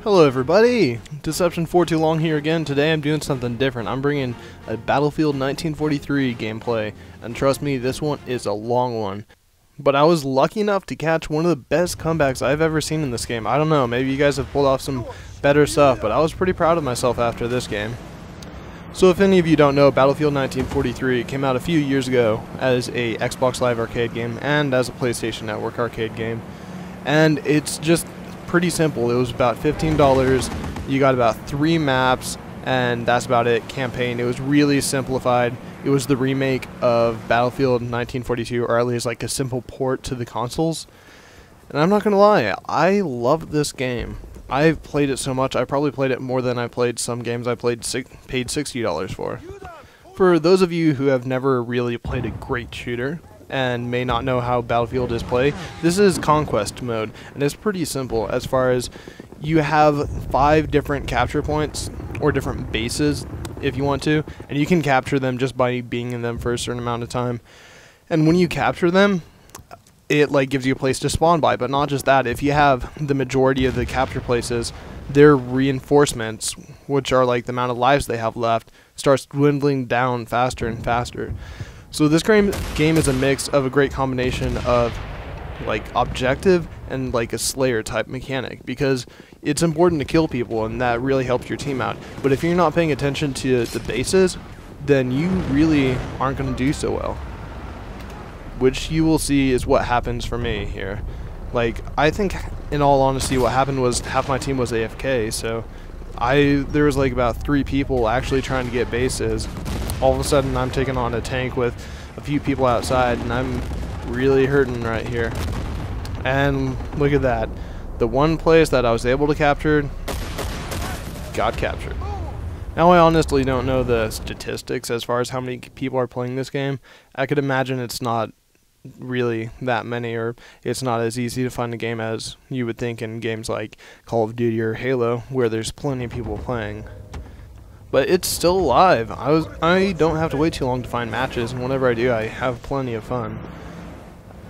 Hello everybody, Deception 4 Too Long here again. Today I'm doing something different. I'm bringing a Battlefield 1943 gameplay, and trust me, this one is a long one. But I was lucky enough to catch one of the best comebacks I've ever seen in this game. I don't know, maybe you guys have pulled off some better stuff, but I was pretty proud of myself after this game. So if any of you don't know, Battlefield 1943 came out a few years ago as a Xbox Live Arcade game and as a PlayStation Network arcade game. And it's just pretty simple. It was about $15. You got about 3 maps, and that's about it. Campaign. It was really simplified. It was the remake of Battlefield 1942, or at least like a simple port to the consoles. And I'm not gonna lie, I loved this game. I've played it so much. I probably played it more than I played some games I paid $60 for. For those of you who have never really played a great shooter and may not know how Battlefield is played, this is Conquest mode, and it's pretty simple as far as you have 5 different capture points, or different bases if you want to, and you can capture them just by being in them for a certain amount of time. And when you capture them, it like gives you a place to spawn by. But not just that, if you have the majority of the capture places, their reinforcements, which are like the amount of lives they have left, starts dwindling down faster and faster. So this game is a mix of a great combination of like objective and like a Slayer type mechanic, because it's important to kill people and that really helps your team out. But if you're not paying attention to the bases, then you really aren't going to do so well. Which you will see is what happens for me here. Like, I think in all honesty what happened was half my team was AFK, so there was like about 3 people actually trying to get bases. All of a sudden I'm taking on a tank with a few people outside, and I'm really hurting right here. And look at that. The one place that I was able to capture got captured. Now I honestly don't know the statistics as far as how many people are playing this game. I could imagine it's not really that many, or it's not as easy to find a game as you would think in games like Call of Duty or Halo, where there's plenty of people playing. But it's still alive. I don't have to wait too long to find matches, and whenever I do, I have plenty of fun.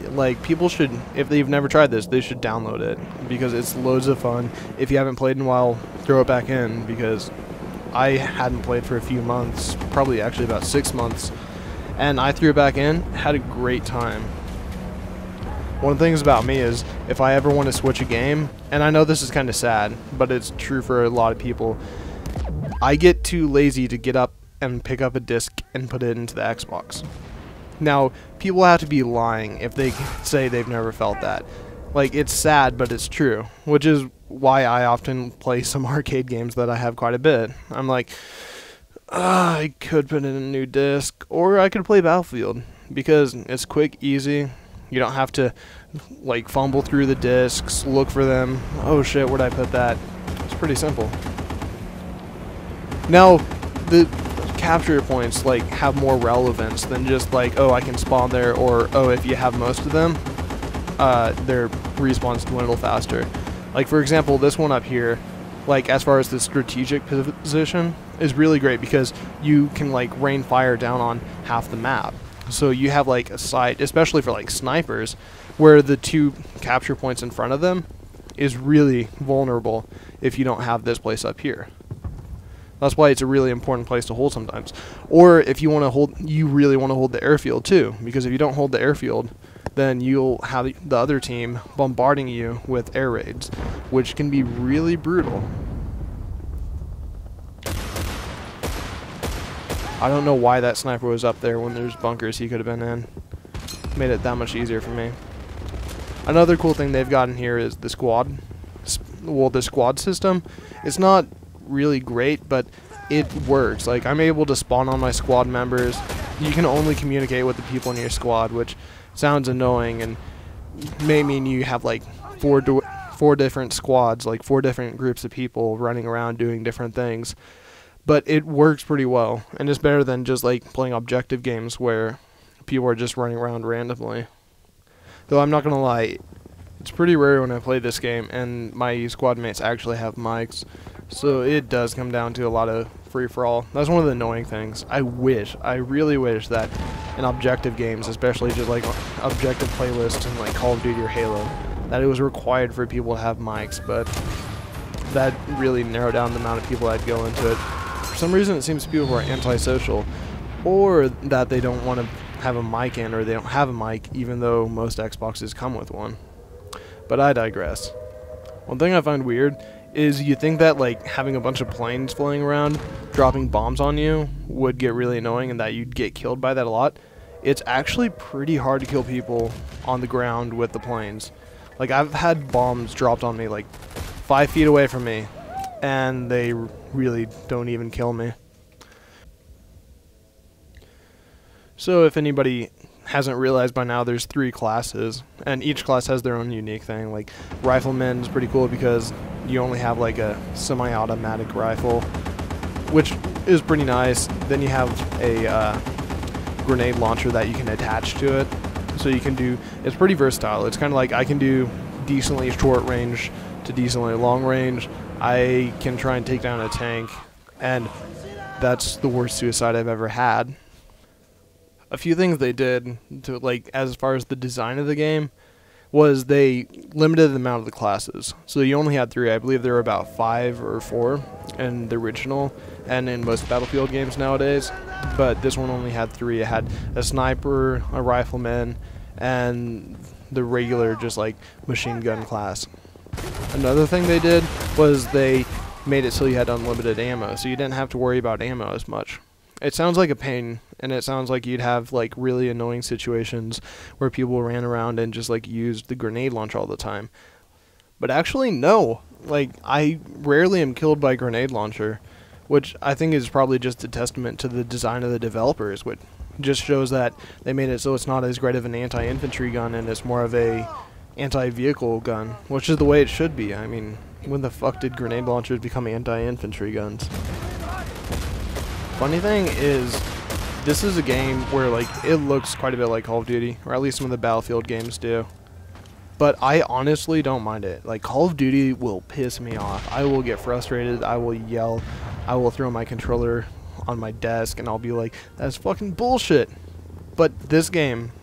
Like, people should, if they've never tried this, they should download it, because it's loads of fun. If you haven't played in a while, throw it back in, because I hadn't played for a few months, probably actually about 6 months, and I threw it back in, had a great time. One of the things about me is, if I ever want to switch a game, and I know this is kind of sad, but it's true for a lot of people, I get too lazy to get up and pick up a disc and put it into the Xbox. Now, people have to be lying if they say they've never felt that. Like, it's sad, but it's true, which is why I often play some arcade games that I have quite a bit. I'm like, I could put in a new disc, or I could play Battlefield, because it's quick, easy. You don't have to like fumble through the discs, look for them. Oh shit, where'd I put that? It's pretty simple. Now, the capture points like have more relevance than just like, oh, I can spawn there, or oh, if you have most of them, their respawns dwindle faster. Like, for example, this one up here, like as far as the strategic position, is really great because you can like rain fire down on half the map. So you have like a sight, especially for like snipers, where the 2 capture points in front of them is really vulnerable if you don't have this place up here. That's why it's a really important place to hold sometimes. Or if you want to hold, you really want to hold the airfield too, because if you don't hold the airfield, then you'll have the other team bombarding you with air raids, which can be really brutal. I don't know why that sniper was up there when there's bunkers he could have been in. Made it that much easier for me. Another cool thing they've got in here is the squad. Well, the squad system. It's not really great, but it works. Like, I'm able to spawn on my squad members. You can only communicate with the people in your squad, which sounds annoying and may mean you have like four different squads, like 4 different groups of people running around doing different things. But it works pretty well, and it's better than just like playing objective games where people are just running around randomly. Though I'm not gonna lie, it's pretty rare when I play this game and my squad mates actually have mics, so it does come down to a lot of free-for-all. That's one of the annoying things. I really wish that in objective games, especially just like objective playlists in like Call of Duty or Halo, that it was required for people to have mics, but that really narrowed down the amount of people that'd go into it. For some reason, it seems people are antisocial, or that they don't want to have a mic in, or they don't have a mic, even though most Xboxes come with one. But I digress. One thing I find weird is you think that like having a bunch of planes flying around, dropping bombs on you would get really annoying and that you'd get killed by that a lot. It's actually pretty hard to kill people on the ground with the planes. Like, I've had bombs dropped on me like 5 feet away from me, and they really don't even kill me. So if anybody hasn't realized by now, there's 3 classes, and each class has their own unique thing. Like, Rifleman is pretty cool because you only have like a semi-automatic rifle, which is pretty nice. Then you have a grenade launcher that you can attach to it, so you can do, it's pretty versatile. It's kind of like I can do decently short range to decently long range. I can try and take down a tank, and that's the worst suicide I've ever had. A few things they did to, like, as far as the design of the game, was they limited the amount of the classes. So you only had 3. I believe there were about 5 or 4 in the original and in most Battlefield games nowadays, but this one only had 3. It had a sniper, a rifleman, and the regular just like machine gun class. Another thing they did was they made it so you had unlimited ammo, so you didn't have to worry about ammo as much. It sounds like a pain, and it sounds like you'd have like really annoying situations where people ran around and just like used the grenade launcher all the time. But actually no, like I rarely am killed by grenade launcher, which I think is probably just a testament to the design of the developers, which just shows that they made it so it's not as great of an anti-infantry gun and it's more of a anti-vehicle gun, which is the way it should be. I mean, when the fuck did grenade launchers become anti-infantry guns? Funny thing is, this is a game where like it looks quite a bit like Call of Duty, or at least some of the Battlefield games do. But I honestly don't mind it. Like, Call of Duty will piss me off. I will get frustrated, I will yell, I will throw my controller on my desk, and I'll be like, that's fucking bullshit. But this game,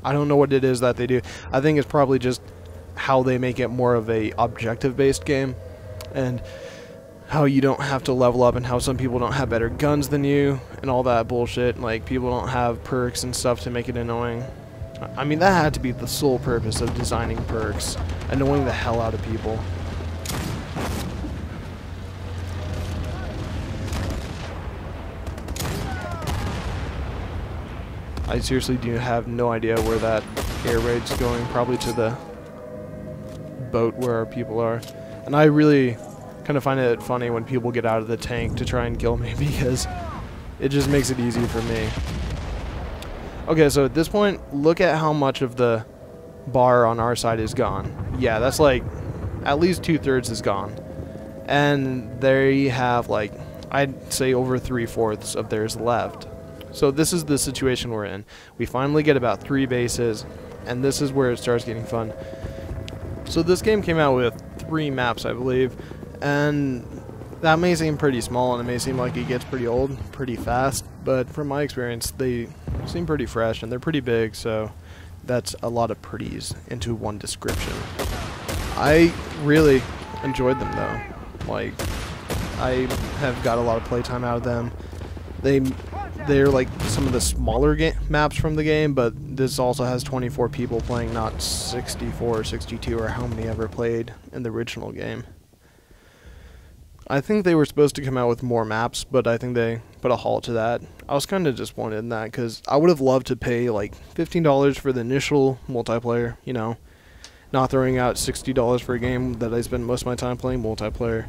I don't know what it is that they do. I think it's probably just how they make it more of a objective-based game, and how you don't have to level up, and how some people don't have better guns than you, and all that bullshit. Like, people don't have perks and stuff to make it annoying. I mean, that had to be the sole purpose of designing perks, annoying the hell out of people. I seriously do have no idea where that air raid's going, probably to the boat where our people are. And I really kind of find it funny when people get out of the tank to try and kill me, because it just makes it easy for me. Okay, so at this point, look at how much of the bar on our side is gone. Yeah, that's like, at least 2/3 is gone. And there you have, like, I'd say over 3/4 of theirs left. So this is the situation we're in. We finally get about 3 bases, and this is where it starts getting fun. So this game came out with 3 maps, I believe, and that may seem pretty small, and it may seem like it gets pretty old pretty fast, but from my experience, they seem pretty fresh, and they're pretty big, so that's a lot of pretties into one description. I really enjoyed them, though. Like, I have got a lot of playtime out of them. They're like some of the smaller maps from the game, but this also has 24 people playing, not 64 or 62 or how many ever played in the original game. I think they were supposed to come out with more maps, but I think they put a halt to that. I was kind of disappointed in that, because I would have loved to pay like $15 for the initial multiplayer, you know, not throwing out $60 for a game that I spent most of my time playing multiplayer.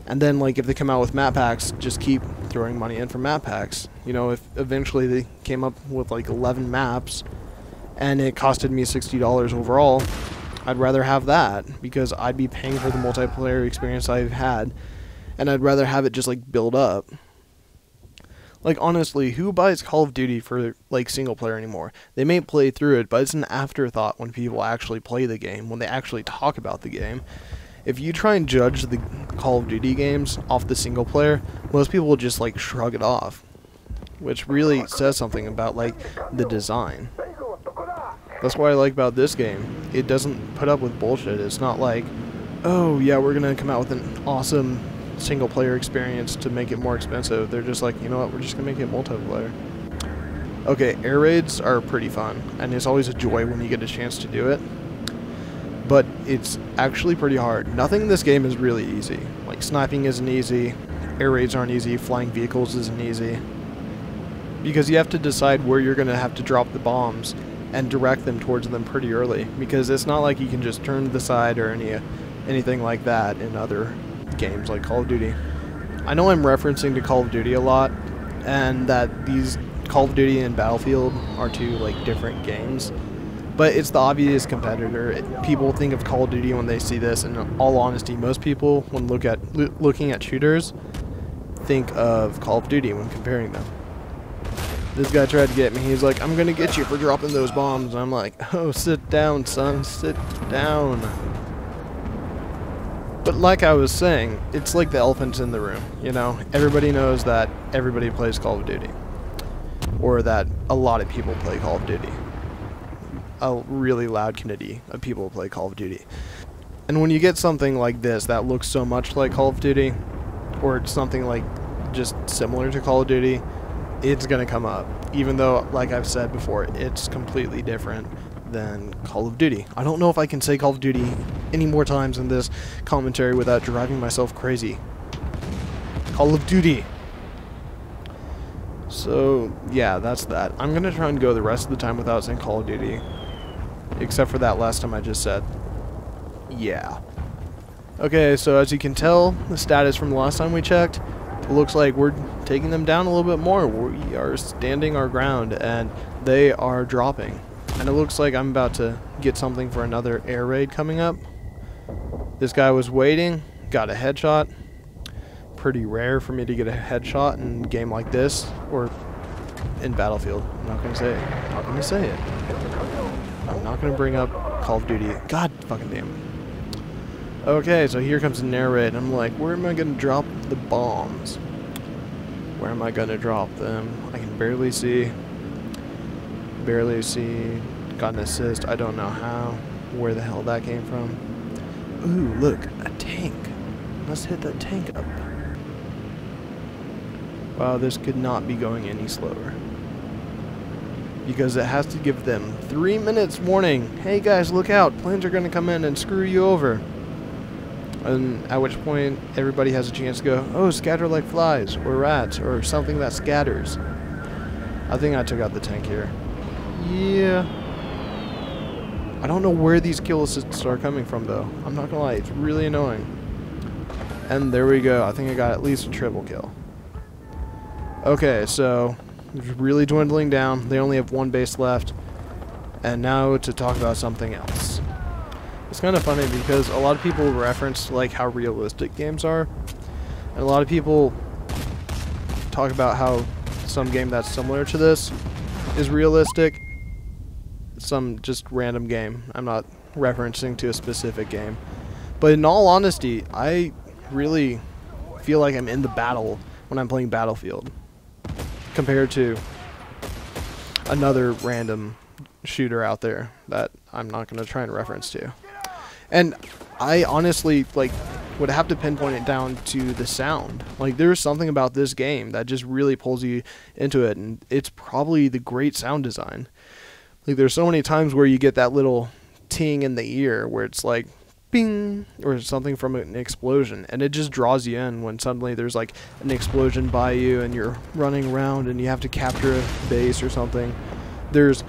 And then, like, if they come out with map packs, just keep throwing money in for map packs. You know, if eventually they came up with like 11 maps and it costed me $60 overall, I'd rather have that, because I'd be paying for the multiplayer experience I've had, and I'd rather have it just like build up. Like, honestly, who buys Call of Duty for like single player anymore? They may play through it, but it's an afterthought when people actually play the game, when they actually talk about the game. If you try and judge the Call of Duty games off the single player, most people will just like shrug it off, which really says something about like the design. That's what I like about this game. It doesn't put up with bullshit. It's not like oh yeah, we're gonna come out with an awesome single player experience to make it more expensive. They're just like, you know what, we're just gonna make it multiplayer. Okay, air raids are pretty fun, and it's always a joy when you get a chance to do it. But it's actually pretty hard. Nothing in this game is really easy. Like, sniping isn't easy, air raids aren't easy, flying vehicles isn't easy. Because you have to decide where you're gonna have to drop the bombs and direct them towards them pretty early. Because it's not like you can just turn to the side or anything like that in other games like Call of Duty. I know I'm referencing to Call of Duty a lot, and that these Call of Duty and Battlefield are two like different games, but it's the obvious competitor. People think of Call of Duty when they see this, and in all honesty, most people when looking at shooters think of Call of Duty when comparing them. This guy tried to get me. He's like, I'm gonna get you for dropping those bombs. And I'm like, oh, sit down, son, sit down. But like I was saying, it's like the elephants in the room, you know? Everybody knows that everybody plays Call of Duty. Or that a lot of people play Call of Duty. A really loud community of people play Call of Duty. And when you get something like this that looks so much like Call of Duty, or something like just similar to Call of Duty, it's gonna come up. Even though, like I've said before, it's completely different than Call of Duty. I don't know if I can say Call of Duty any more times in this commentary without driving myself crazy. Call of Duty. So, yeah, that's that. I'm gonna try and go the rest of the time without saying Call of Duty. Except for that last time I just said. Yeah. Okay, so as you can tell, the status from the last time we checked, it looks like we're taking them down a little bit more. We are standing our ground, and they are dropping. And it looks like I'm about to get something for another air raid coming up. This guy was waiting, got a headshot. Pretty rare for me to get a headshot in a game like this, or in Battlefield. I'm not gonna say it. I'm not gonna say it. I'm not gonna bring up Call of Duty. God fucking damn it. Okay, so here comes an air raid. I'm like, where am I gonna drop the bombs? Where am I gonna drop them? I can barely see. Barely see. Got an assist. I don't know how. Where the hell that came from. Ooh, look, a tank. Let's hit that tank up. Wow, this could not be going any slower. Because it has to give them 3 minutes warning. Hey guys, look out. Planes are going to come in and screw you over. And at which point, everybody has a chance to go, oh, scatter like flies, or rats, or something that scatters. I think I took out the tank here. Yeah. I don't know where these kill assists are coming from, though. I'm not going to lie, it's really annoying. And there we go. I think I got at least a triple kill. Okay, so it's really dwindling down. They only have one base left. And now to talk about something else. It's kind of funny because a lot of people reference like how realistic games are. And a lot of people talk about how some game that's similar to this is realistic. Some just random game. I'm not referencing to a specific game. But in all honesty, I really feel like I'm in the battle when I'm playing Battlefield compared to another random shooter out there that I'm not going to try and reference to. And I honestly would have to pinpoint it down to the sound. Like, there's something about this game that just really pulls you into it, and it's probably the great sound design. Like, there's so many times where you get that little ting in the ear where it's like bing, or something from an explosion, and it just draws you in when suddenly there's like an explosion by you and you're running around and you have to capture a base or something. There's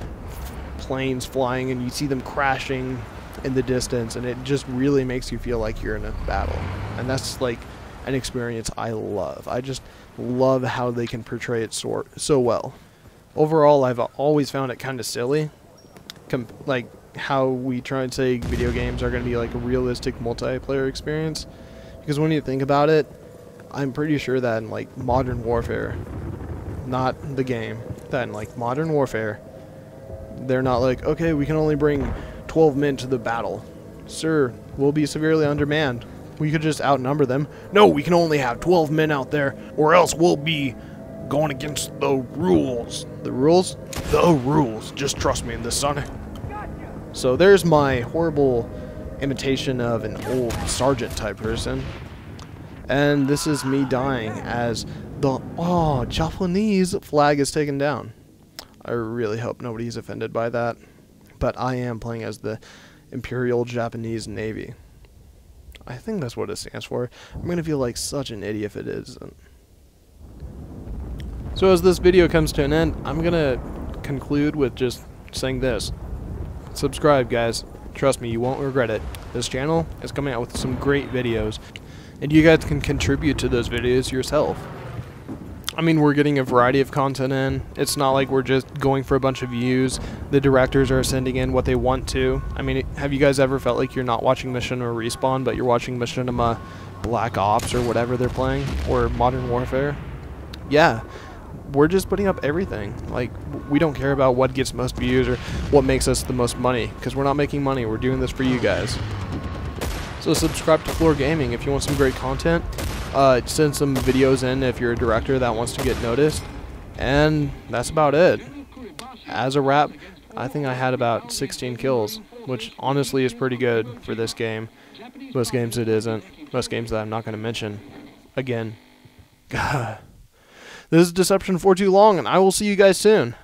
planes flying and you see them crashing in the distance, and it just really makes you feel like you're in a battle. And that's like an experience I love. I just love how they can portray it so well. Overall, I've always found it kind of silly, like how we try and say video games are going to be like a realistic multiplayer experience, because when you think about it, I'm pretty sure that in like Modern Warfare, not the game, that in like Modern Warfare, they're not like, okay, we can only bring 12 men to the battle. Sir, we'll be severely undermanned. We could just outnumber them. No, we can only have 12 men out there, or else we'll be going against the rules. The rules? The rules. Just trust me in this, son. So there's my horrible imitation of an old sergeant type person. And this is me dying as the Japanese flag is taken down. I really hope nobody's offended by that, but I am playing as the Imperial Japanese Navy. I think that's what it stands for. I'm gonna feel like such an idiot if it isn't. So as this video comes to an end, I'm gonna conclude with just saying this. Subscribe, guys. Trust me, you won't regret it. This channel is coming out with some great videos, and you guys can contribute to those videos yourself. I mean, we're getting a variety of content in. It's not like we're just going for a bunch of views. The directors are sending in what they want to. I mean, have you guys ever felt like you're not watching Machinima Respawn, but you're watching Machinima Black Ops or whatever they're playing, or Modern Warfare? Yeah, we're just putting up everything. Like, we don't care about what gets most views or what makes us the most money, because we're not making money. We're doing this for you guys. So subscribe to Floor Gaming if you want some great content. Send some videos in if you're a director that wants to get noticed. And that's about it. As a wrap, I think I had about 16 kills, which honestly is pretty good for this game. Most games it isn't. Most games that I'm not going to mention. Again. God. This is Deception for Too Long, and I will see you guys soon.